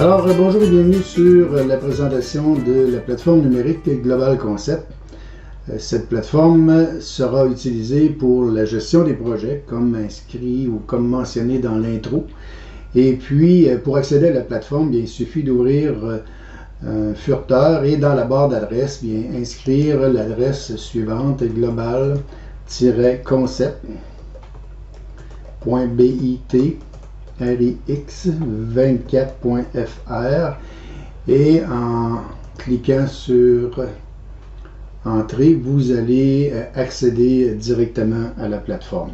Bonjour et bienvenue sur la présentation de la plateforme numérique Global Concept. Cette plateforme sera utilisée pour la gestion des projets, comme inscrit ou comme mentionné dans l'intro. Et puis, pour accéder à la plateforme, bien, il suffit d'ouvrir un furteur et dans la barre d'adresse, inscrire l'adresse suivante, global-concept.bit rix24.fr et en cliquant sur Entrée, vous allez accéder directement à la plateforme.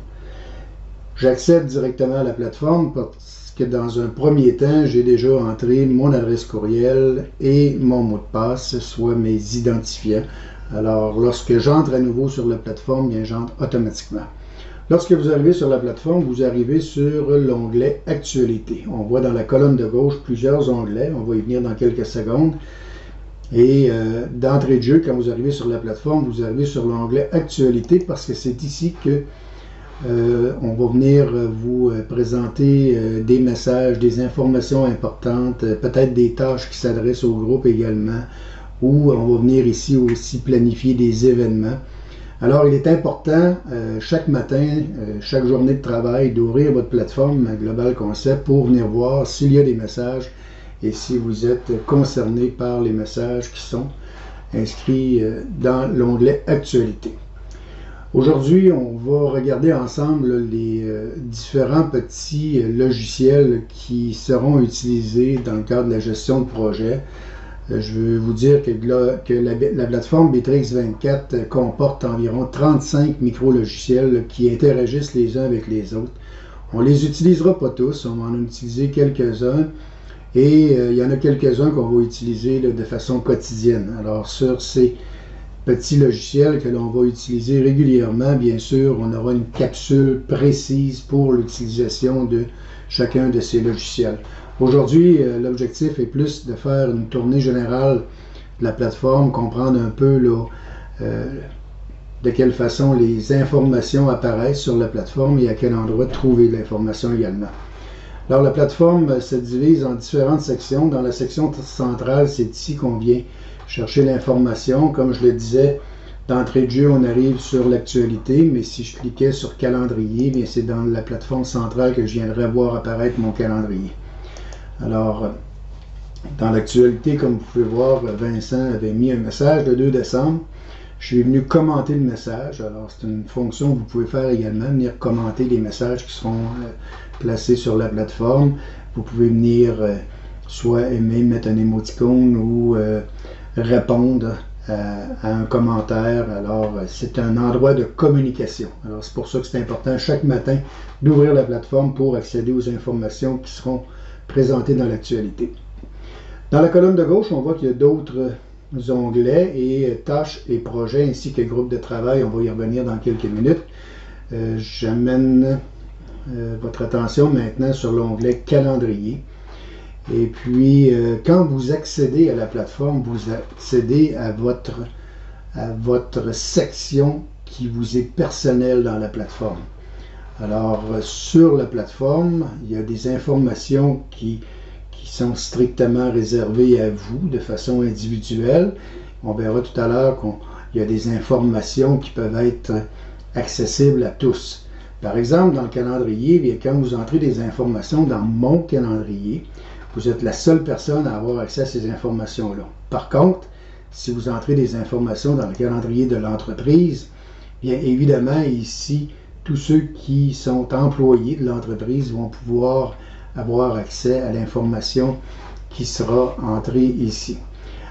J'accède directement à la plateforme parce que dans un premier temps, j'ai déjà entré mon adresse courriel et mon mot de passe, soit mes identifiants. Alors, lorsque j'entre à nouveau sur la plateforme, bien, j'entre automatiquement. Lorsque vous arrivez sur la plateforme, vous arrivez sur l'onglet Actualité. On voit dans la colonne de gauche plusieurs onglets. On va y venir dans quelques secondes. Et d'entrée de jeu, quand vous arrivez sur la plateforme, vous arrivez sur l'onglet Actualité parce que c'est ici que on va venir vous présenter des messages, des informations importantes, peut-être des tâches qui s'adressent au groupe également, ou on va venir ici aussi planifier des événements. Alors, il est important, chaque matin, chaque journée de travail, d'ouvrir votre plateforme Global Concept pour venir voir s'il y a des messages et si vous êtes concerné par les messages qui sont inscrits dans l'onglet Actualité. Aujourd'hui, on va regarder ensemble les différents petits logiciels qui seront utilisés dans le cadre de la gestion de projet. Je veux vous dire que la plateforme Bitrix24 comporte environ 35 micro-logiciels qui interagissent les uns avec les autres. On ne les utilisera pas tous, on va en utiliser quelques-uns et il y en a quelques-uns qu'on va utiliser de façon quotidienne. Alors sur ces petits logiciels que l'on va utiliser régulièrement, bien sûr, on aura une capsule précise pour l'utilisation de chacun de ces logiciels. Aujourd'hui, l'objectif est plus de faire une tournée générale de la plateforme, comprendre un peu de quelle façon les informations apparaissent sur la plateforme et à quel endroit trouver l'information également. Alors, la plateforme se divise en différentes sections. Dans la section centrale, c'est ici qu'on vient chercher l'information. Comme je le disais, d'entrée de jeu, on arrive sur l'actualité, mais si je cliquais sur calendrier, bien c'est dans la plateforme centrale que je viendrai voir apparaître mon calendrier. Alors, dans l'actualité, comme vous pouvez voir, Vincent avait mis un message le 2 décembre. Je suis venu commenter le message. Alors, c'est une fonction que vous pouvez faire également, venir commenter les messages qui seront placés sur la plateforme. Vous pouvez venir soit aimer, mettre un émoticône ou répondre à un commentaire. Alors, c'est un endroit de communication. Alors, c'est pour ça que c'est important chaque matin d'ouvrir la plateforme pour accéder aux informations qui seront présentées dans l'actualité. Dans la colonne de gauche, on voit qu'il y a d'autres onglets et tâches et projets ainsi que groupe de travail. On va y revenir dans quelques minutes. J'amène votre attention maintenant sur l'onglet calendrier. Et puis, quand vous accédez à la plateforme, vous accédez à votre section qui vous est personnelle dans la plateforme. Alors, sur la plateforme, il y a des informations qui sont strictement réservées à vous de façon individuelle. On verra tout à l'heure qu'il y a des informations qui peuvent être accessibles à tous. Par exemple, dans le calendrier, bien, quand vous entrez des informations dans mon calendrier, vous êtes la seule personne à avoir accès à ces informations-là. Par contre, si vous entrez des informations dans le calendrier de l'entreprise, bien évidemment, ici, tous ceux qui sont employés de l'entreprise vont pouvoir avoir accès à l'information qui sera entrée ici.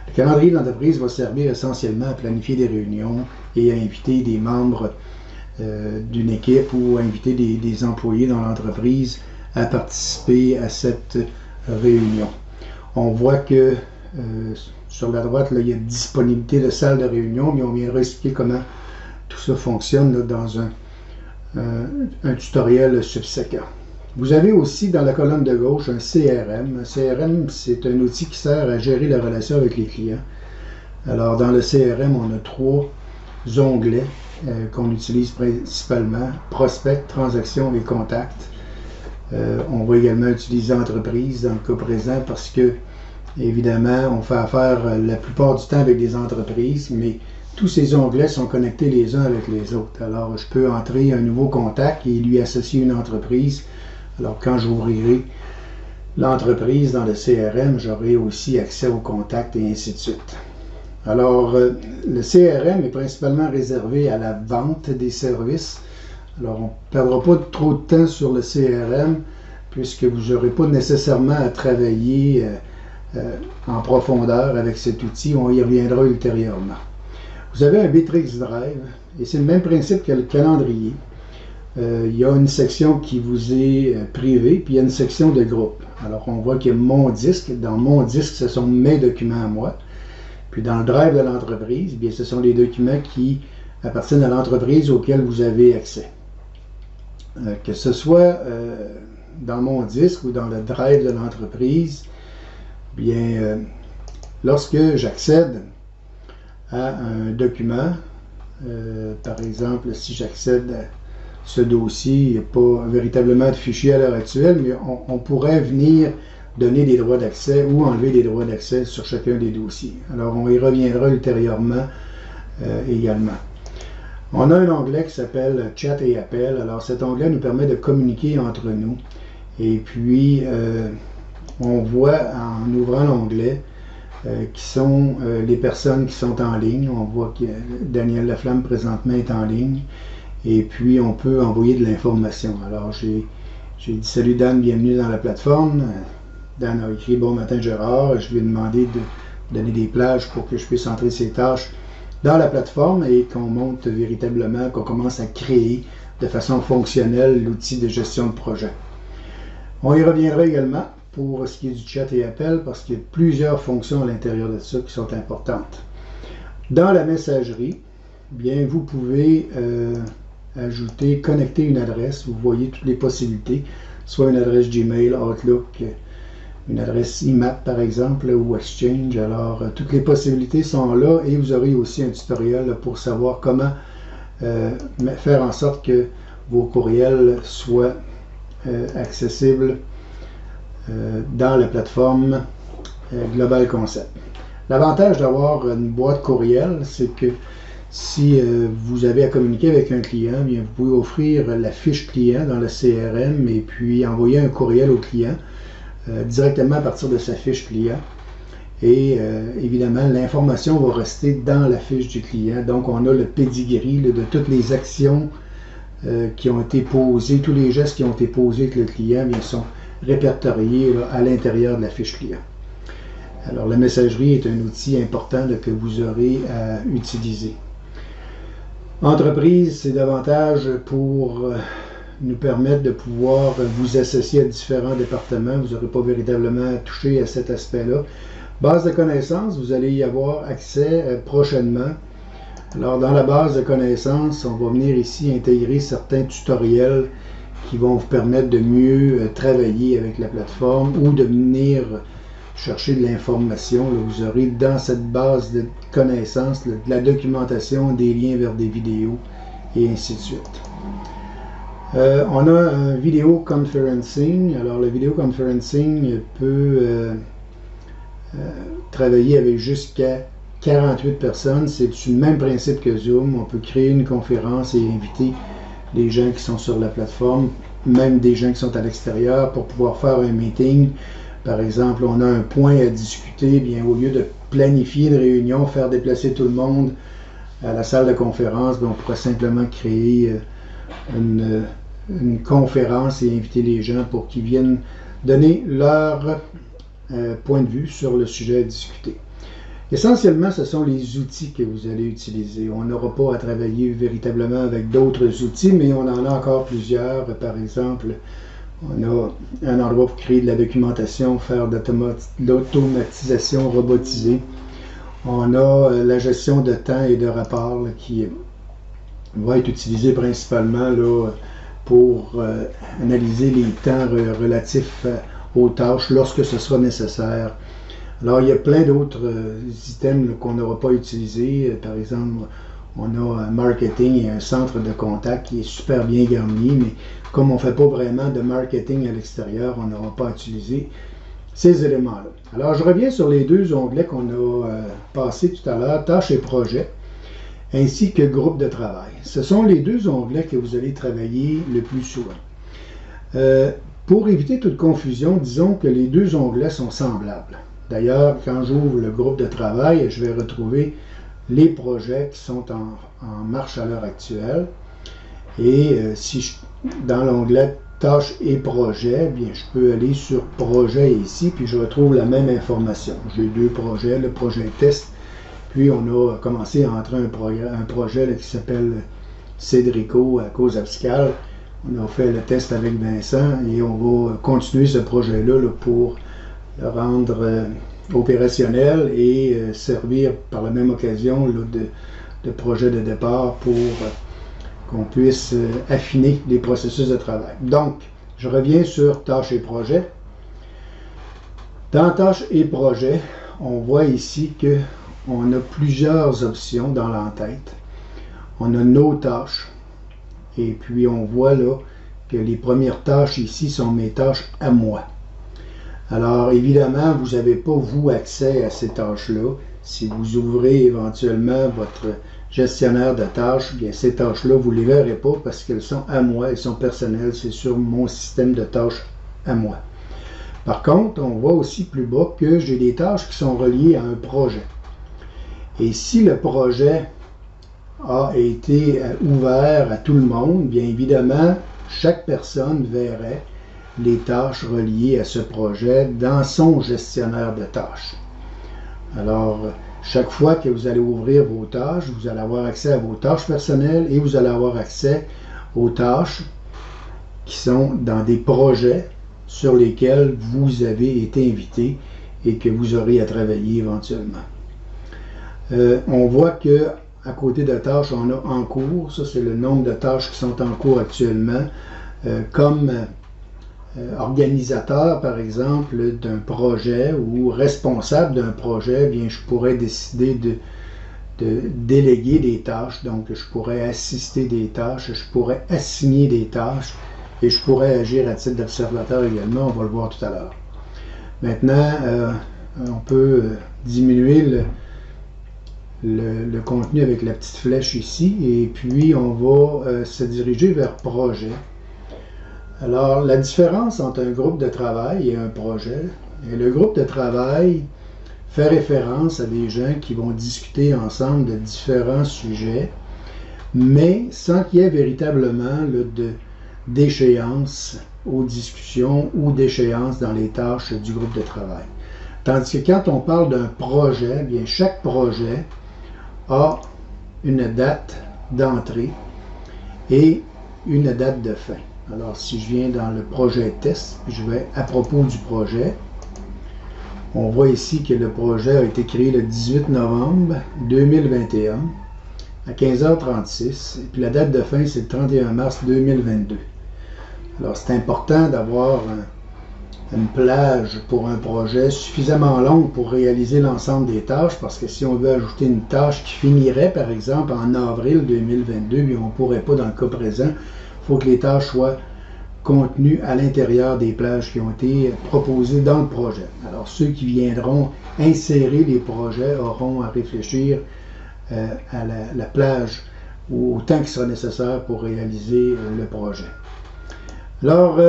Le calendrier de l'entreprise va servir essentiellement à planifier des réunions et à inviter des membres d'une équipe ou à inviter des employés dans l'entreprise à participer à cette réunion. On voit que sur la droite, là, il y a disponibilité de salle de réunion, mais on viendra expliquer comment tout ça fonctionne là, dans un tutoriel subséquent. Vous avez aussi dans la colonne de gauche un CRM. Un CRM, c'est un outil qui sert à gérer la relation avec les clients. Alors, dans le CRM, on a 3 onglets qu'on utilise principalement, prospect, transaction et contact. On va également utiliser entreprise dans le cas présent parce que, évidemment, on fait affaire la plupart du temps avec des entreprises, mais tous ces onglets sont connectés les uns avec les autres. Alors, je peux entrer un nouveau contact et lui associer une entreprise. Alors, quand j'ouvrirai l'entreprise dans le CRM, j'aurai aussi accès au contact et ainsi de suite. Alors, le CRM est principalement réservé à la vente des services. Alors, on ne perdra pas trop de temps sur le CRM puisque vous n'aurez pas nécessairement à travailler en profondeur avec cet outil. On y reviendra ultérieurement. Vous avez un Bitrix Drive et c'est le même principe que le calendrier. Il y a une section qui vous est privée, puis il y a une section de groupe. Alors, on voit qu'il y a mon disque. Dans mon disque, ce sont mes documents à moi. Puis dans le drive de l'entreprise, bien, ce sont les documents qui appartiennent à l'entreprise auxquels vous avez accès. Que ce soit dans mon disque ou dans le drive de l'entreprise, bien, lorsque j'accède à un document, par exemple, si j'accède à ce dossier, il n'y a pas véritablement de fichier à l'heure actuelle, mais on pourrait venir donner des droits d'accès ou enlever des droits d'accès sur chacun des dossiers. Alors, on y reviendra ultérieurement également. On a un onglet qui s'appelle Chat et Appel. Alors, cet onglet nous permet de communiquer entre nous. Et puis, on voit en ouvrant l'onglet qui sont les personnes qui sont en ligne. On voit que Daniel Laflamme présentement est en ligne. Et puis, on peut envoyer de l'information. Alors, j'ai dit « Salut Dan, bienvenue dans la plateforme ». Dan a écrit « Bon matin Gérard ». Je lui ai demandé de donner des plages pour que je puisse entrer ses tâches dans la plateforme et qu'on monte véritablement, qu'on commence à créer de façon fonctionnelle l'outil de gestion de projet. On y reviendra également pour ce qui est du chat et appel parce qu'il y a plusieurs fonctions à l'intérieur de ça qui sont importantes. Dans la messagerie, bien, vous pouvez ajouter, connecter une adresse. Vous voyez toutes les possibilités, soit une adresse Gmail, Outlook, une adresse IMAP par exemple, ou Exchange. Alors, toutes les possibilités sont là et vous aurez aussi un tutoriel pour savoir comment faire en sorte que vos courriels soient accessibles dans la plateforme Global Concept. L'avantage d'avoir une boîte courriel, c'est que si vous avez à communiquer avec un client, bien, vous pouvez offrir la fiche client dans le CRM et puis envoyer un courriel au client directement à partir de sa fiche client. Et évidemment, l'information va rester dans la fiche du client. Donc, on a le pedigree de toutes les actions qui ont été posées, tous les gestes qui ont été posés avec le client, bien, sont répertoriés à l'intérieur de la fiche client. Alors, la messagerie est un outil important que vous aurez à utiliser. Entreprise, c'est davantage pour nous permettre de pouvoir vous associer à différents départements. Vous n'aurez pas véritablement touché à cet aspect-là. Base de connaissances, vous allez y avoir accès prochainement. Alors, dans la base de connaissances, on va venir ici intégrer certains tutoriels qui vont vous permettre de mieux travailler avec la plateforme ou de venir chercher de l'information. Vous aurez dans cette base de connaissances de la documentation, des liens vers des vidéos et ainsi de suite. On a un vidéo conferencing. Alors, le vidéo conferencing peut travailler avec jusqu'à 48 personnes. C'est le même principe que Zoom. On peut créer une conférence et inviter les gens qui sont sur la plateforme, même des gens qui sont à l'extérieur pour pouvoir faire un meeting. Par exemple, on a un point à discuter, bien, au lieu de planifier une réunion, faire déplacer tout le monde à la salle de conférence, bien, on pourrait simplement créer une conférence et inviter les gens pour qu'ils viennent donner leur point de vue sur le sujet à discuter. Essentiellement, ce sont les outils que vous allez utiliser. On n'aura pas à travailler véritablement avec d'autres outils, mais on en a encore plusieurs. Par exemple, on a un endroit pour créer de la documentation, faire de l'automatisation robotisée. On a la gestion de temps et de rapports là, qui va être utilisée principalement là, pour analyser les temps relatifs aux tâches lorsque ce sera nécessaire. Alors, il y a plein d'autres items qu'on n'aura pas utilisés. Par exemple, On a un marketing et un centre de contact qui est super bien garni, mais comme on ne fait pas vraiment de marketing à l'extérieur, on n'aura pas à utiliser ces éléments-là. Alors, je reviens sur les deux onglets qu'on a passés tout à l'heure, tâches et projets, ainsi que groupe de travail. Ce sont les deux onglets que vous allez travailler le plus souvent. Pour éviter toute confusion, disons que les deux onglets sont semblables. D'ailleurs, quand j'ouvre le groupe de travail, je vais retrouver les projets qui sont en marche à l'heure actuelle. Et dans l'onglet tâches et projets, bien, je peux aller sur projet ici, puis je retrouve la même information. J'ai deux projets, le projet test, puis on a commencé à entrer un projet là, qui s'appelle Cédrico à cause abscale. On a fait le test avec Vincent et on va continuer ce projet-là là, pour le rendre opérationnel et servir par la même occasion là, de projet de départ pour qu'on puisse affiner les processus de travail. Donc, je reviens sur tâches et projets. Dans tâches et projets, on voit ici qu'on a plusieurs options dans l'entête. On a nos tâches. Et puis, on voit là que les premières tâches ici sont mes tâches à moi. Alors, évidemment, vous n'avez pas, vous, accès à ces tâches-là. Si vous ouvrez éventuellement votre gestionnaire de tâches, bien, ces tâches-là, vous ne les verrez pas parce qu'elles sont à moi, elles sont personnelles, c'est sur mon système de tâches à moi. Par contre, on voit aussi plus bas que j'ai des tâches qui sont reliées à un projet. Et si le projet a été ouvert à tout le monde, bien évidemment, chaque personne verrait les tâches reliées à ce projet dans son gestionnaire de tâches. Alors, chaque fois que vous allez ouvrir vos tâches, vous allez avoir accès à vos tâches personnelles et vous allez avoir accès aux tâches qui sont dans des projets sur lesquels vous avez été invité et que vous aurez à travailler éventuellement. On voit que à côté de tâches, on a en cours. Ça, c'est le nombre de tâches qui sont en cours actuellement. Comme organisateur, par exemple, d'un projet ou responsable d'un projet, bien, je pourrais décider de déléguer des tâches. Donc, je pourrais assister des tâches, je pourrais assigner des tâches et je pourrais agir à titre d'observateur également. On va le voir tout à l'heure. Maintenant, on peut diminuer le contenu avec la petite flèche ici et puis on va se diriger vers projet. Alors, la différence entre un groupe de travail et un projet, et le groupe de travail fait référence à des gens qui vont discuter ensemble de différents sujets, mais sans qu'il y ait véritablement d'échéance aux discussions ou d'échéance dans les tâches du groupe de travail. Tandis que quand on parle d'un projet, bien chaque projet a une date d'entrée et une date de fin. Alors, si je viens dans le projet test, je vais à propos du projet. On voit ici que le projet a été créé le 18 novembre 2021 à 15h36. Et puis la date de fin, c'est le 31 mars 2022. Alors, c'est important d'avoir une plage pour un projet suffisamment longue pour réaliser l'ensemble des tâches, parce que si on veut ajouter une tâche qui finirait, par exemple, en avril 2022, bien, on ne pourrait pas dans le cas présent. Il faut que les tâches soient contenues à l'intérieur des plages qui ont été proposées dans le projet. Alors, ceux qui viendront insérer les projets auront à réfléchir à la plage ou au temps qui sera nécessaire pour réaliser le projet. Alors,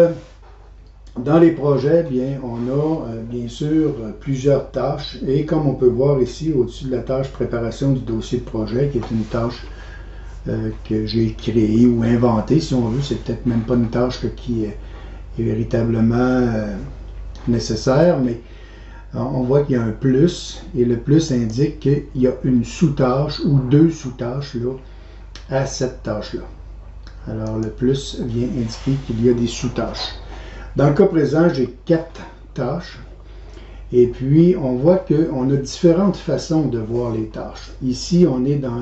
dans les projets, bien, on a bien sûr plusieurs tâches et comme on peut voir ici au-dessus de la tâche préparation du dossier de projet, qui est une tâche que j'ai créée ou inventée, si on veut, c'est peut-être même pas une tâche qui est véritablement nécessaire, mais on voit qu'il y a un plus et le plus indique qu'il y a une sous-tâche ou deux sous-tâches là, à cette tâche-là. Alors le plus vient indiquer qu'il y a des sous-tâches. Dans le cas présent, j'ai 4 tâches et puis on voit qu'on a différentes façons de voir les tâches. Ici, on est dans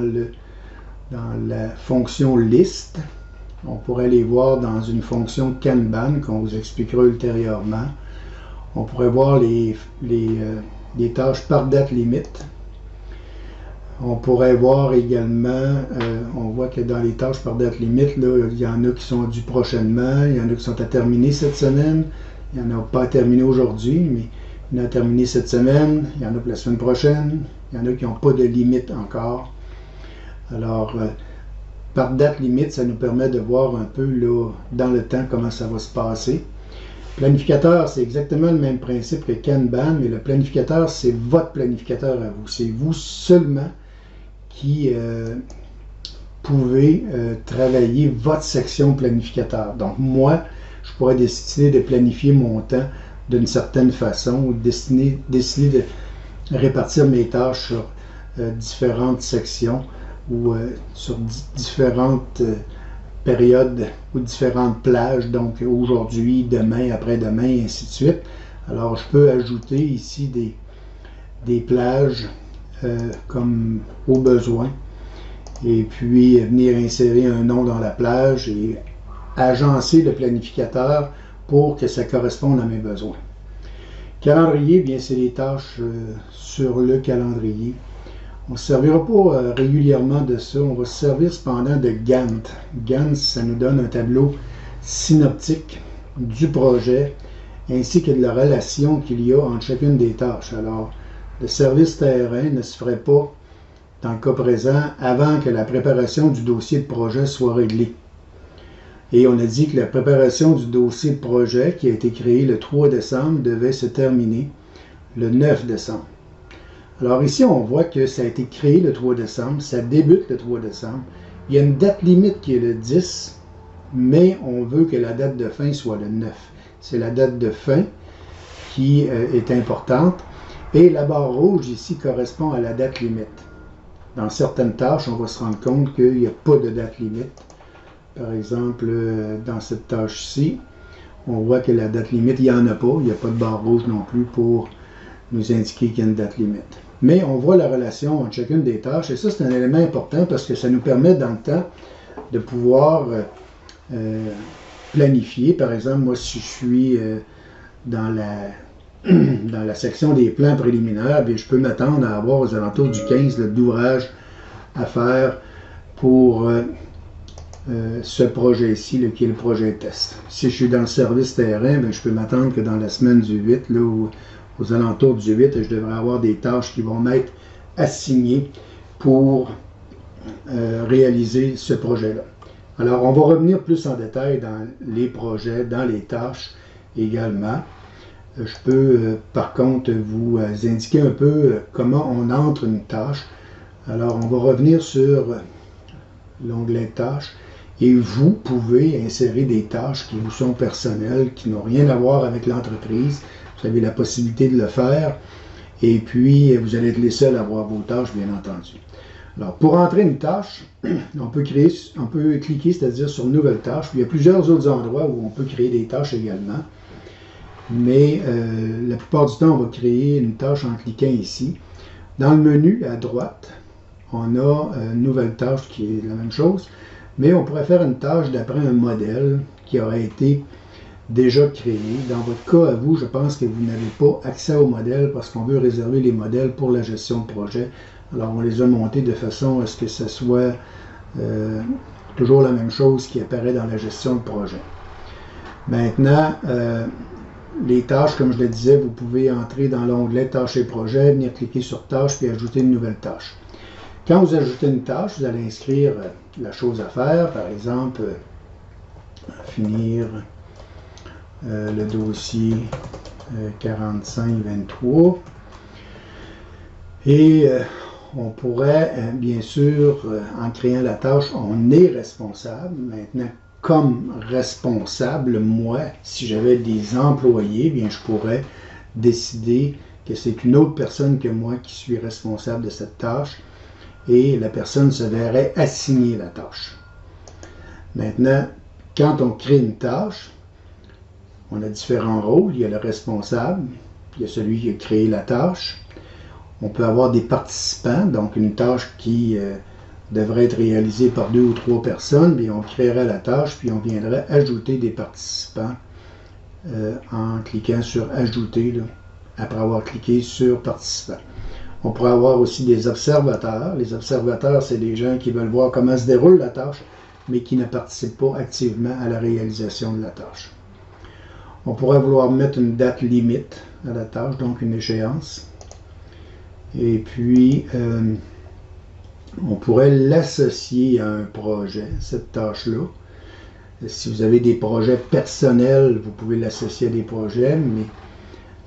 la fonction liste. On pourrait les voir dans une fonction Kanban qu'on vous expliquera ultérieurement. On pourrait voir les tâches par date limite. On pourrait voir également, on voit que dans les tâches par date limite, là, il y en a qui sont dues prochainement, il y en a qui sont à terminer cette semaine, il n'y en a pas à terminer aujourd'hui, mais il y en a à terminer cette semaine, il y en a pour la semaine prochaine, il y en a qui n'ont pas de limite encore. Alors, par date limite, ça nous permet de voir un peu là, dans le temps comment ça va se passer. Planificateur, c'est exactement le même principe que Kanban, mais le planificateur, c'est votre planificateur à vous. C'est vous seulement qui pouvez travailler votre section planificateur. Donc moi, je pourrais décider de planifier mon temps d'une certaine façon ou décider de répartir mes tâches sur différentes sections ou sur différentes périodes ou différentes plages, donc aujourd'hui, demain, après-demain, et ainsi de suite. Alors je peux ajouter ici des plages comme au besoin et puis venir insérer un nom dans la plage et agencer le planificateur pour que ça corresponde à mes besoins. Calendrier, bien c'est les tâches sur le calendrier. On ne se servira pas régulièrement de ça, on va se servir cependant de Gantt. Gantt, ça nous donne un tableau synoptique du projet ainsi que de la relation qu'il y a entre chacune des tâches. Alors, le service terrain ne se ferait pas, dans le cas présent, avant que la préparation du dossier de projet soit réglée. Et on a dit que la préparation du dossier de projet, qui a été créé le 3 décembre, devait se terminer le 9 décembre. Alors ici, on voit que ça a été créé le 3 décembre, ça débute le 3 décembre. Il y a une date limite qui est le 10, mais on veut que la date de fin soit le 9. C'est la date de fin qui est importante. Et la barre rouge ici correspond à la date limite. Dans certaines tâches, on va se rendre compte qu'il n'y a pas de date limite. Par exemple, dans cette tâche-ci, on voit que la date limite, il n'y en a pas. Il n'y a pas de barre rouge non plus pour nous indiquer qu'il y a une date limite. Mais on voit la relation entre chacune des tâches, et ça, c'est un élément important parce que ça nous permet dans le temps de pouvoir planifier. Par exemple, moi, si je suis dans la section des plans préliminaires, bien, je peux m'attendre à avoir aux alentours du 15 d'ouvrage à faire pour ce projet-ci, qui est le projet test. Si je suis dans le service terrain, bien, je peux m'attendre que dans la semaine du 8, là, aux alentours du 8, je devrais avoir des tâches qui vont m'être assignées pour réaliser ce projet-là. Alors, on va revenir plus en détail dans les projets, dans les tâches également. Je peux, par contre, vous indiquer un peu comment on entre une tâche. Alors, on va revenir sur l'onglet Tâches et vous pouvez insérer des tâches qui vous sont personnelles, qui n'ont rien à voir avec l'entreprise. Vous avez la possibilité de le faire et puis vous allez être les seuls à voir vos tâches, bien entendu. Alors, pour entrer une tâche, on peut cliquer, c'est-à-dire sur Nouvelle tâche. Il y a plusieurs autres endroits où on peut créer des tâches également. Mais la plupart du temps, on va créer une tâche en cliquant ici. Dans le menu à droite, on a une nouvelle tâche qui est la même chose, mais on pourrait faire une tâche d'après un modèle qui aurait été déjà créé. Dans votre cas, à vous, je pense que vous n'avez pas accès au modèle parce qu'on veut réserver les modèles pour la gestion de projet. Alors, on les a montés de façon à ce que ce soit toujours la même chose qui apparaît dans la gestion de projet. Maintenant, les tâches, comme je le disais, vous pouvez entrer dans l'onglet Tâches et projets, venir cliquer sur Tâches puis ajouter une nouvelle tâche. Quand vous ajoutez une tâche, vous allez inscrire la chose à faire, par exemple, finir le dossier 4523. Et on pourrait, bien sûr, en créant la tâche, on est responsable. Maintenant, comme responsable, moi, si j'avais des employés, bien, je pourrais décider que c'est une autre personne que moi qui suis responsable de cette tâche et la personne se verrait assigner la tâche. Maintenant, quand on crée une tâche, on a différents rôles. Il y a le responsable, il y a celui qui a créé la tâche. On peut avoir des participants, donc une tâche qui devrait être réalisée par 2 ou 3 personnes, bien on créerait la tâche, puis on viendrait ajouter des participants en cliquant sur Ajouter, là, après avoir cliqué sur Participants. On pourrait avoir aussi des observateurs. Les observateurs, c'est des gens qui veulent voir comment se déroule la tâche, mais qui ne participent pas activement à la réalisation de la tâche. On pourrait vouloir mettre une date limite à la tâche, donc une échéance. Et puis, on pourrait l'associer à un projet, cette tâche-là. Si vous avez des projets personnels, vous pouvez l'associer à des projets, mais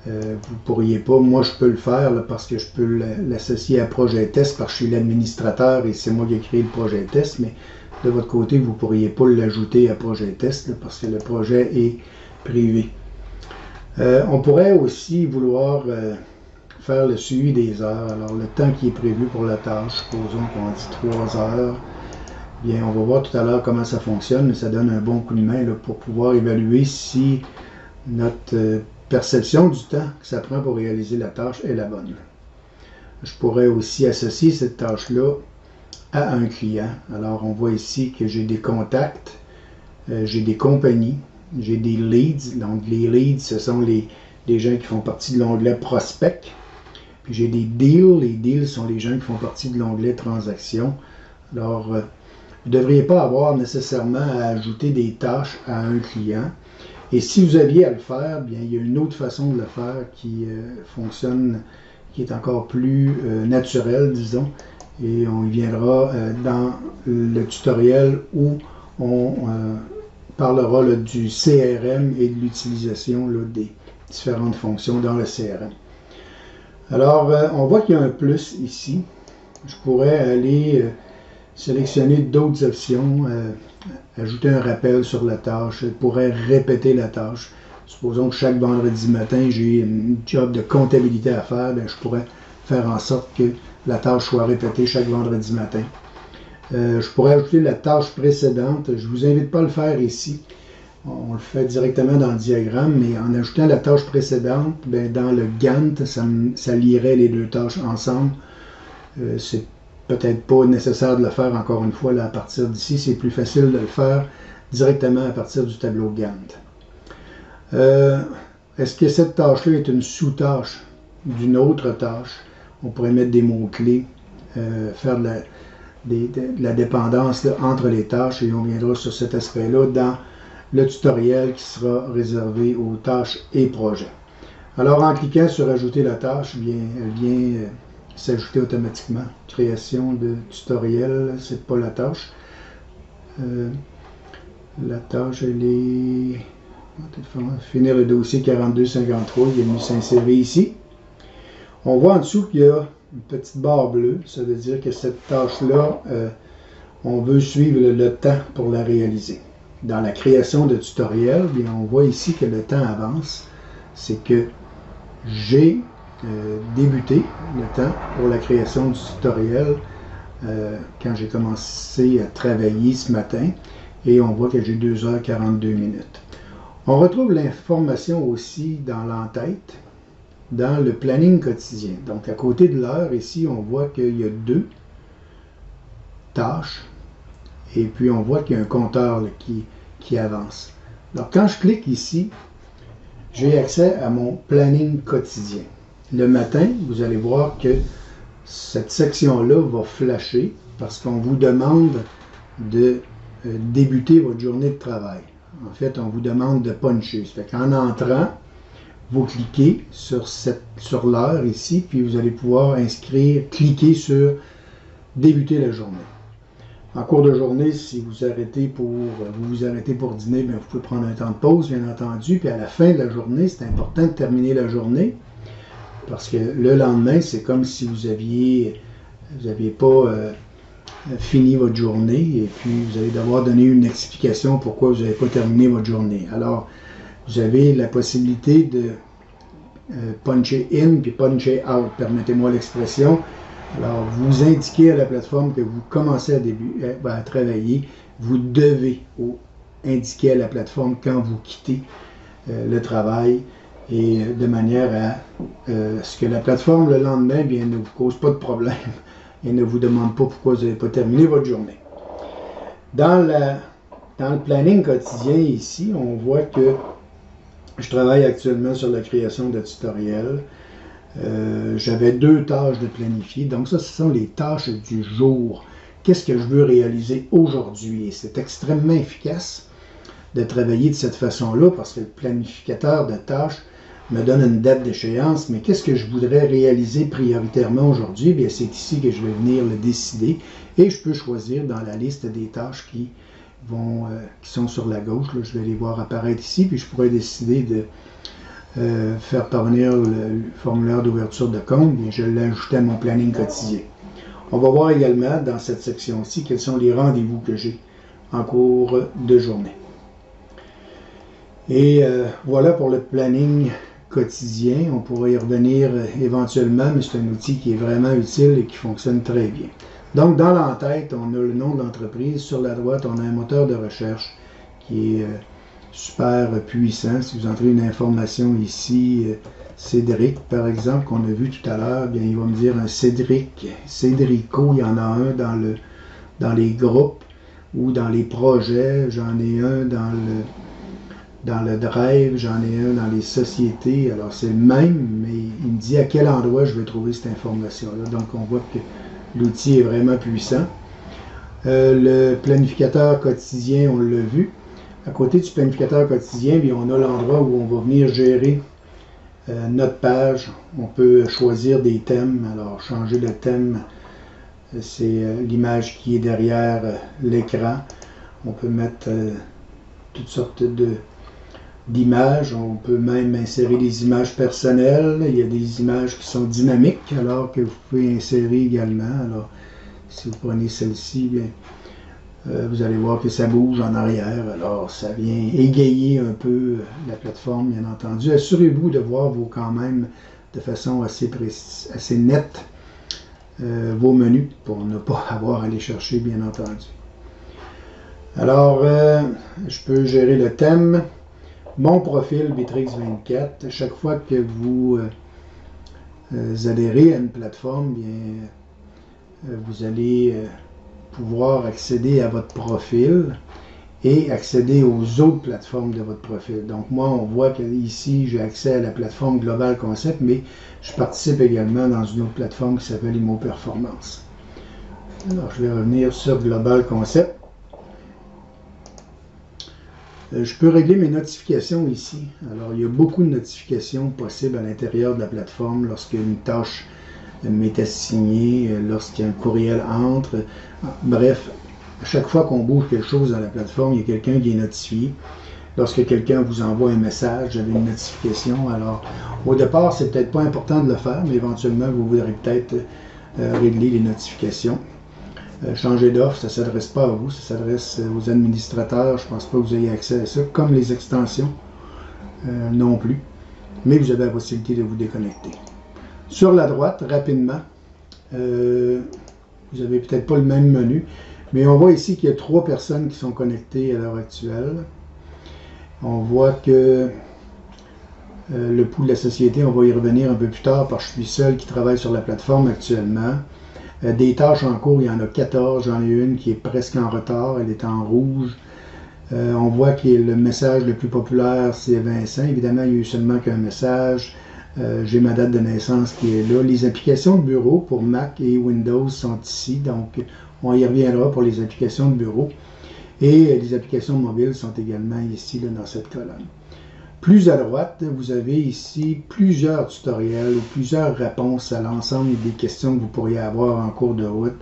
vous ne pourriez pas. Moi, je peux le faire là, parce que je peux l'associer à projet test, parce que je suis l'administrateur et c'est moi qui ai créé le projet test, mais de votre côté, vous ne pourriez pas l'ajouter à projet test là, parce que le projet est privé. On pourrait aussi vouloir faire le suivi des heures. Alors, le temps qui est prévu pour la tâche, supposons qu'on dit 3 heures, bien, on va voir tout à l'heure comment ça fonctionne, mais ça donne un bon coup de main là, pour pouvoir évaluer si notre perception du temps que ça prend pour réaliser la tâche est la bonne. Je pourrais aussi associer cette tâche-là à un client. Alors, on voit ici que j'ai des contacts, j'ai des compagnies, j'ai des leads. Donc, les leads, ce sont les gens qui font partie de l'onglet prospect. Puis, j'ai des deals. Les deals sont les gens qui font partie de l'onglet transactions. Alors, vous ne devriez pas avoir nécessairement à ajouter des tâches à un client. Et si vous aviez à le faire, bien, il y a une autre façon de le faire qui fonctionne, qui est encore plus naturelle, disons. Et on y viendra dans le tutoriel où on parlera là, du CRM et de l'utilisation des différentes fonctions dans le CRM. Alors, on voit qu'il y a un plus ici. Je pourrais aller sélectionner d'autres options, ajouter un rappel sur la tâche, je pourrais répéter la tâche. Supposons que chaque vendredi matin, j'ai une job de comptabilité à faire, bien, je pourrais faire en sorte que la tâche soit répétée chaque vendredi matin. Je pourrais ajouter la tâche précédente. Je ne vous invite pas à le faire ici. On le fait directement dans le diagramme, mais en ajoutant la tâche précédente, bien, dans le Gantt, ça lierait les deux tâches ensemble. C'est peut-être pas nécessaire de le faire encore une fois là, à partir d'ici. C'est plus facile de le faire directement à partir du tableau Gantt. Est-ce que cette tâche-là est une sous-tâche d'une autre tâche? On pourrait mettre des mots-clés, faire de la dépendance là, entre les tâches, et on viendra sur cet aspect-là dans le tutoriel qui sera réservé aux tâches et projets. Alors, en cliquant sur « Ajouter la tâche », bien, elle vient s'ajouter automatiquement. Création de tutoriel, c'est pas la tâche. La tâche, elle est... Finir le dossier 4253, il est venu s'insérer ici. On voit en dessous qu'il y a une petite barre bleue. Ça veut dire que cette tâche-là, on veut suivre le temps pour la réaliser. Dans la création de tutoriel, bien, on voit ici que le temps avance. C'est que j'ai débuté le temps pour la création du tutoriel quand j'ai commencé à travailler ce matin. Et on voit que j'ai 2h42 minutes. On retrouve l'information aussi dans l'entête, dans le planning quotidien. Donc, à côté de l'heure, ici, on voit qu'il y a 2 tâches. Et puis, on voit qu'il y a un compteur là, qui avance. Alors, quand je clique ici, j'ai accès à mon planning quotidien. Le matin, vous allez voir que cette section-là va flasher parce qu'on vous demande de débuter votre journée de travail. En fait, on vous demande de puncher. Ça fait qu'en entrant, vous cliquez sur l'heure ici, puis vous allez pouvoir cliquer sur débuter la journée. En cours de journée, si vous vous arrêtez pour dîner, bien, vous pouvez prendre un temps de pause, bien entendu. Puis à la fin de la journée, c'est important de terminer la journée. Parce que le lendemain, c'est comme si vous aviez pas fini votre journée. Et puis, vous allez devoir donner une explication pourquoi vous n'avez pas terminé votre journée. Alors, vous avez la possibilité de puncher in puis puncher out. Permettez-moi l'expression. Alors, vous indiquez à la plateforme que vous commencez à travailler. Vous devez indiquer à la plateforme quand vous quittez le travail, et de manière à ce que la plateforme, le lendemain, bien, ne vous cause pas de problème et ne vous demande pas pourquoi vous n'avez pas terminé votre journée. Dans le planning quotidien, ici, on voit que je travaille actuellement sur la création de tutoriels. J'avais 2 tâches de planifier. Donc ça, ce sont les tâches du jour. Qu'est-ce que je veux réaliser aujourd'hui? Et c'est extrêmement efficace de travailler de cette façon-là parce que le planificateur de tâches me donne une date d'échéance. Mais qu'est-ce que je voudrais réaliser prioritairement aujourd'hui? Bien, c'est ici que je vais venir le décider et je peux choisir dans la liste des tâches qui sont sur la gauche. Là, je vais les voir apparaître ici, puis je pourrais décider de faire parvenir le formulaire d'ouverture de compte. Bien, je l'ai ajouté à mon planning quotidien. On va voir également dans cette section-ci quels sont les rendez-vous que j'ai en cours de journée. Et voilà pour le planning quotidien. On pourrait y revenir éventuellement, mais c'est un outil qui est vraiment utile et qui fonctionne très bien. Donc, dans l'entête, on a le nom de l'entreprise. Sur la droite, on a un moteur de recherche qui est super puissant. Si vous entrez une information ici, Cédric, par exemple, qu'on a vu tout à l'heure, bien, il va me dire un Cédric, Cédrico, il y en a un dans les groupes ou dans les projets. J'en ai un dans le drive, j'en ai un dans les sociétés. Alors, c'est le même, mais il me dit à quel endroit je vais trouver cette information-là. Donc, on voit que l'outil est vraiment puissant. Le planificateur quotidien, on l'a vu. À côté du planificateur quotidien, bien, on a l'endroit où on va venir gérer notre page. On peut choisir des thèmes. Alors, changer le thème, c'est l'image qui est derrière l'écran. On peut mettre toutes sortes d'images. On peut même insérer des images personnelles. Il y a des images qui sont dynamiques, alors que vous pouvez insérer également. Alors, si vous prenez celle-ci, bien, vous allez voir que ça bouge en arrière. Alors, ça vient égayer un peu la plateforme, bien entendu. Assurez-vous de voir quand même de façon assez nette vos menus pour ne pas avoir à les chercher, bien entendu. Alors, je peux gérer le thème. Mon profil Bitrix24, chaque fois que vous adhérez à une plateforme, bien, vous allez pouvoir accéder à votre profil et accéder aux autres plateformes de votre profil. Donc moi, on voit qu'ici, j'ai accès à la plateforme Global Concept, mais je participe également dans une autre plateforme qui s'appelle Imo Performance. Alors, je vais revenir sur Global Concept. Je peux régler mes notifications ici. Alors, il y a beaucoup de notifications possibles à l'intérieur de la plateforme lorsqu'une tâche m'est assignée, lorsqu'un courriel entre. Bref, à chaque fois qu'on bouge quelque chose dans la plateforme, il y a quelqu'un qui est notifié. Lorsque quelqu'un vous envoie un message, vous avez une notification. Alors, au départ, c'est peut-être pas important de le faire, mais éventuellement, vous voudrez peut-être régler les notifications. Changer d'offre, ça ne s'adresse pas à vous, ça s'adresse aux administrateurs. Je ne pense pas que vous ayez accès à ça, comme les extensions non plus. Mais vous avez la possibilité de vous déconnecter. Sur la droite, rapidement, vous n'avez peut-être pas le même menu, mais on voit ici qu'il y a 3 personnes qui sont connectées à l'heure actuelle. On voit que le pouls de la société, on va y revenir un peu plus tard parce que je suis seul qui travaille sur la plateforme actuellement. Des tâches en cours, il y en a 14. J'en ai une qui est presque en retard, elle est en rouge. On voit que le message le plus populaire, c'est Vincent. Évidemment, il n'y a eu seulement qu'un message. J'ai ma date de naissance qui est là. Les applications de bureau pour Mac et Windows sont ici, donc on y reviendra pour les applications de bureau. Et les applications mobiles sont également ici, là, dans cette colonne. Plus à droite, vous avez ici plusieurs tutoriels ou plusieurs réponses à l'ensemble des questions que vous pourriez avoir en cours de route.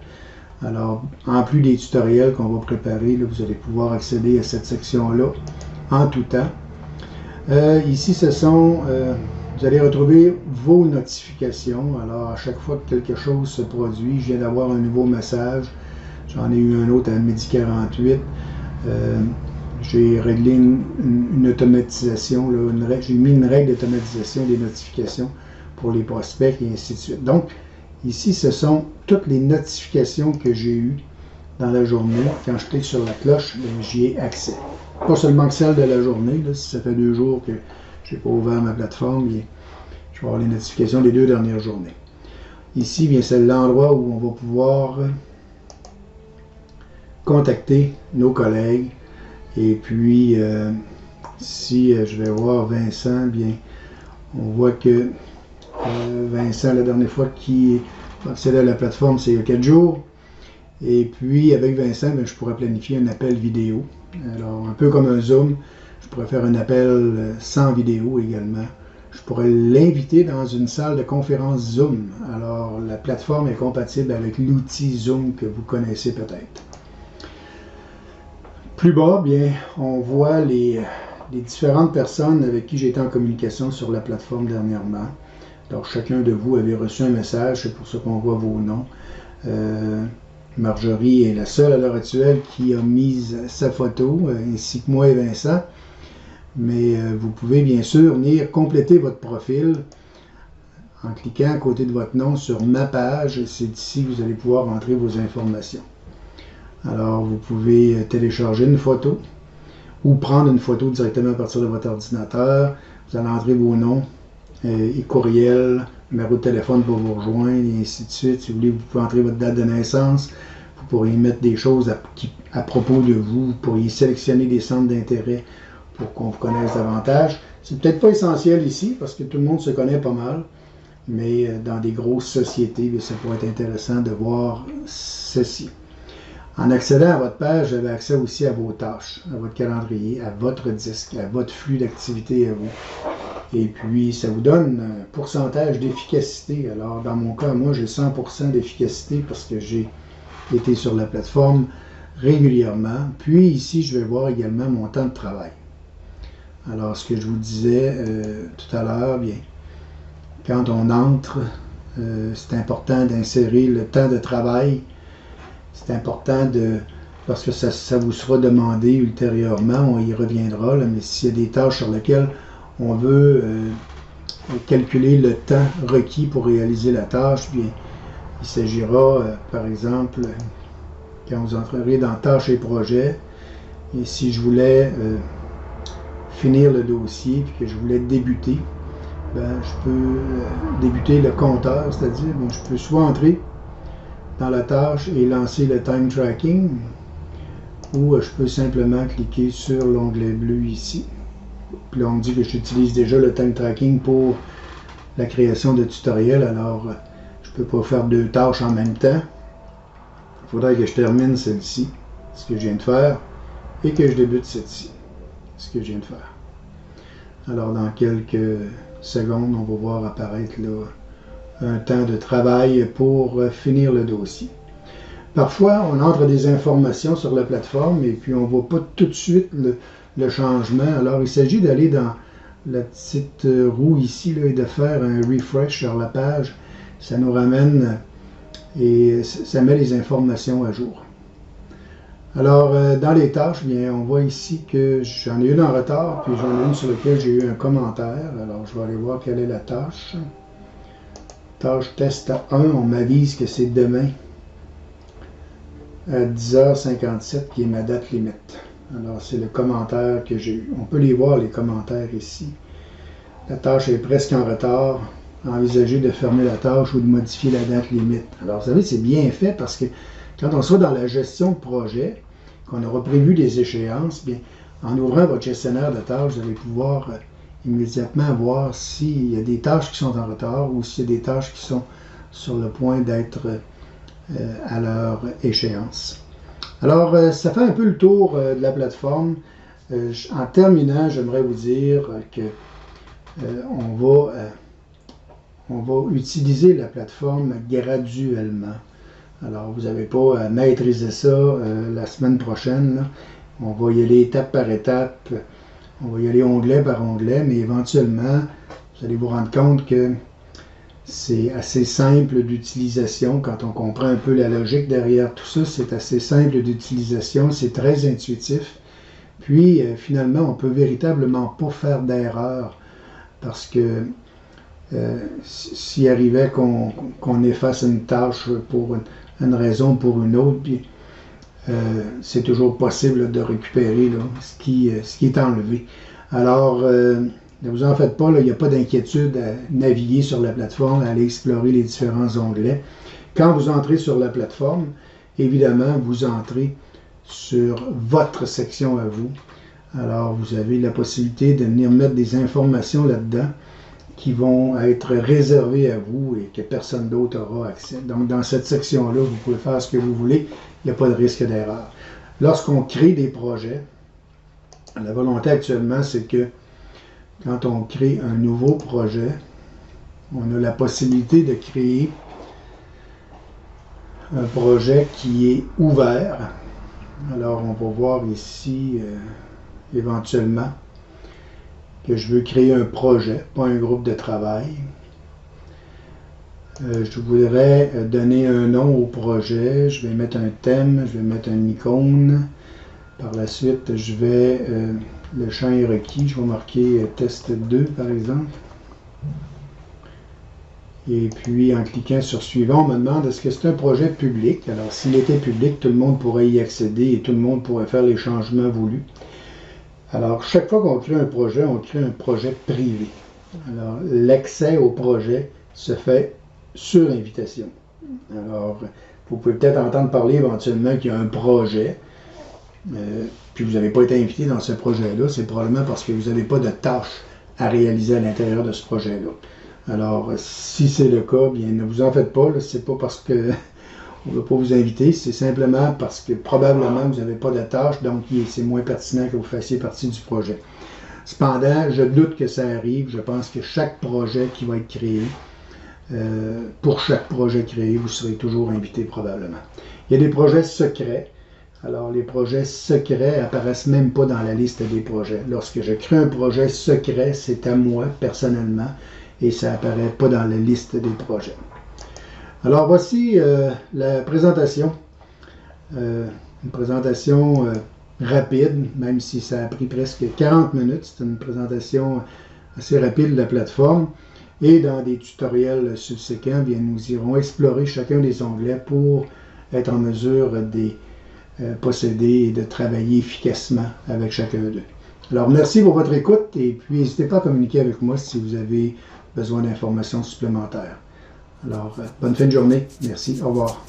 Alors, en plus des tutoriels qu'on va préparer, là, vous allez pouvoir accéder à cette section-là en tout temps. Ici, vous allez retrouver vos notifications. Alors, à chaque fois que quelque chose se produit, je viens d'avoir un nouveau message. J'en ai eu un autre à 12h48. J'ai réglé une automatisation, j'ai mis une règle d'automatisation des notifications pour les prospects et ainsi de suite. Donc, ici, ce sont toutes les notifications que j'ai eues dans la journée. Quand je clique sur la cloche, j'y ai accès. Pas seulement que celle de la journée. Là, si ça fait 2 jours que je n'ai pas ouvert ma plateforme, bien, je vais avoir les notifications des 2 dernières journées. Ici, bien, c'est l'endroit où on va pouvoir contacter nos collègues. Et puis, si je vais voir Vincent, bien, on voit que Vincent, la dernière fois qui accédait à la plateforme, c'est il y a 4 jours. Et puis, avec Vincent, je pourrais planifier un appel vidéo. Alors, un peu comme un Zoom, je pourrais faire un appel sans vidéo également. Je pourrais l'inviter dans une salle de conférence Zoom. Alors, la plateforme est compatible avec l'outil Zoom que vous connaissez peut-être. Plus bas, bien, on voit les différentes personnes avec qui j'ai été en communication sur la plateforme dernièrement. Alors, chacun de vous avait reçu un message, c'est pour ça qu'on voit vos noms. Marjorie est la seule à l'heure actuelle qui a mis sa photo, ainsi que moi et Vincent. Mais vous pouvez bien sûr venir compléter votre profil en cliquant à côté de votre nom sur ma page. C'est ici que vous allez pouvoir entrer vos informations. Alors, vous pouvez télécharger une photo ou prendre une photo directement à partir de votre ordinateur. Vous allez entrer vos noms et courriel, numéro de téléphone pour vous rejoindre et ainsi de suite. Si vous voulez, vous pouvez entrer votre date de naissance. Vous pourriez mettre des choses à propos de vous. Vous pourriez sélectionner des centres d'intérêt pour qu'on vous connaisse davantage. C'est peut-être pas essentiel ici parce que tout le monde se connaît pas mal. Mais dans des grosses sociétés, ça pourrait être intéressant de voir ceci. En accédant à votre page, vous avez accès aussi à vos tâches, à votre calendrier, à votre disque, à votre flux d'activité à vous. Et puis, ça vous donne un pourcentage d'efficacité. Alors, dans mon cas, moi, j'ai 100% d'efficacité parce que j'ai été sur la plateforme régulièrement. Puis, ici, je vais voir également mon temps de travail. Alors, ce que je vous disais tout à l'heure, bien, quand on entre, c'est important d'insérer le temps de travail. C'est important parce que ça vous sera demandé ultérieurement, on y reviendra, là, mais s'il y a des tâches sur lesquelles on veut calculer le temps requis pour réaliser la tâche, bien, il s'agira, par exemple, quand vous entrerez dans tâches et projets, et si je voulais finir le dossier, puis que je voulais débuter, ben, je peux débuter le compteur, c'est-à-dire, bon, je peux soit entrer dans la tâche et lancer le time tracking, ou je peux simplement cliquer sur l'onglet bleu ici. Puis là, on me dit que j'utilise déjà le time tracking pour la création de tutoriels, alors je ne peux pas faire 2 tâches en même temps. Il faudrait que je termine celle-ci, ce que je viens de faire, et que je débute celle-ci, ce que je viens de faire. Alors, dans quelques secondes, on va voir apparaître là un temps de travail pour finir le dossier. Parfois, on entre des informations sur la plateforme et puis on ne voit pas tout de suite le changement. Alors, il s'agit d'aller dans la petite roue ici là, et de faire un refresh sur la page. Ça nous ramène et ça met les informations à jour. Alors, dans les tâches, bien, on voit ici que j'en ai une en retard, puis j'en ai une sur laquelle j'ai eu un commentaire. Alors, je vais aller voir quelle est la tâche. Tâche test 1, on m'avise que c'est demain à 10h57 qui est ma date limite. Alors, c'est le commentaire que j'ai eu. On peut les voir, les commentaires ici. La tâche est presque en retard. Envisagez de fermer la tâche ou de modifier la date limite. Alors, vous savez, c'est bien fait parce que quand on sera dans la gestion de projet, qu'on aura prévu des échéances, bien, en ouvrant votre gestionnaire de tâches, vous allez pouvoir immédiatement voir s'il y a des tâches qui sont en retard ou s'il y a des tâches qui sont sur le point d'être à leur échéance. Alors, ça fait un peu le tour de la plateforme. En terminant, j'aimerais vous dire que on va utiliser la plateforme graduellement. Alors, vous n'avez pas à maîtriser ça la semaine prochaine, là. On va y aller étape par étape. On va y aller onglet par onglet, mais éventuellement, vous allez vous rendre compte que c'est assez simple d'utilisation. Quand on comprend un peu la logique derrière tout ça, c'est assez simple d'utilisation, c'est très intuitif. Puis, finalement, on ne peut véritablement pas faire d'erreur parce que s'il arrivait qu'on efface une tâche pour une raison ou pour une autre, puis c'est toujours possible là, de récupérer là, ce qui est enlevé. Alors, ne vous en faites pas, il n'y a pas d'inquiétude à naviguer sur la plateforme, à aller explorer les différents onglets. Quand vous entrez sur la plateforme, évidemment, vous entrez sur votre section à vous. Alors, vous avez la possibilité de venir mettre des informations là-dedans qui vont être réservés à vous et que personne d'autre aura accès. Donc, dans cette section-là, vous pouvez faire ce que vous voulez. Il n'y a pas de risque d'erreur. Lorsqu'on crée des projets, la volonté actuellement, c'est que quand on crée un nouveau projet, on a la possibilité de créer un projet qui est ouvert. Alors, on va voir ici, éventuellement, que je veux créer un projet, pas un groupe de travail. Je voudrais donner un nom au projet. Je vais mettre un thème, je vais mettre une icône. Par la suite, je vais, le champ est requis, je vais marquer test 2 par exemple. Et puis en cliquant sur suivant, on me demande est-ce que c'est un projet public. Alors s'il était public, tout le monde pourrait y accéder et tout le monde pourrait faire les changements voulus. Alors chaque fois qu'on crée un projet, on crée un projet privé. Alors l'accès au projet se fait sur invitation. Alors vous pouvez peut-être entendre parler éventuellement qu'il y a un projet. Puis vous n'avez pas été invité dans ce projet-là, c'est probablement parce que vous n'avez pas de tâches à réaliser à l'intérieur de ce projet-là. Alors, si c'est le cas, bien ne vous en faites pas, c'est pas parce que on ne veut pas vous inviter, c'est simplement parce que probablement vous n'avez pas de tâches, donc c'est moins pertinent que vous fassiez partie du projet. Cependant, je doute que ça arrive, je pense que chaque projet qui va être créé, pour chaque projet créé, vous serez toujours invité probablement. Il y a des projets secrets. Alors, les projets secrets apparaissent même pas dans la liste des projets. Lorsque je crée un projet secret, c'est à moi, personnellement, et ça apparaît pas dans la liste des projets. Alors, voici la présentation. Une présentation rapide, même si ça a pris presque 40 minutes. C'est une présentation assez rapide de la plateforme. Et dans des tutoriels subséquents, bien, nous irons explorer chacun des onglets pour être en mesure de posséder et de travailler efficacement avec chacun d'eux. Alors, merci pour votre écoute et puis n'hésitez pas à communiquer avec moi si vous avez besoin d'informations supplémentaires. Alors, bonne fin de journée. Merci. Au revoir.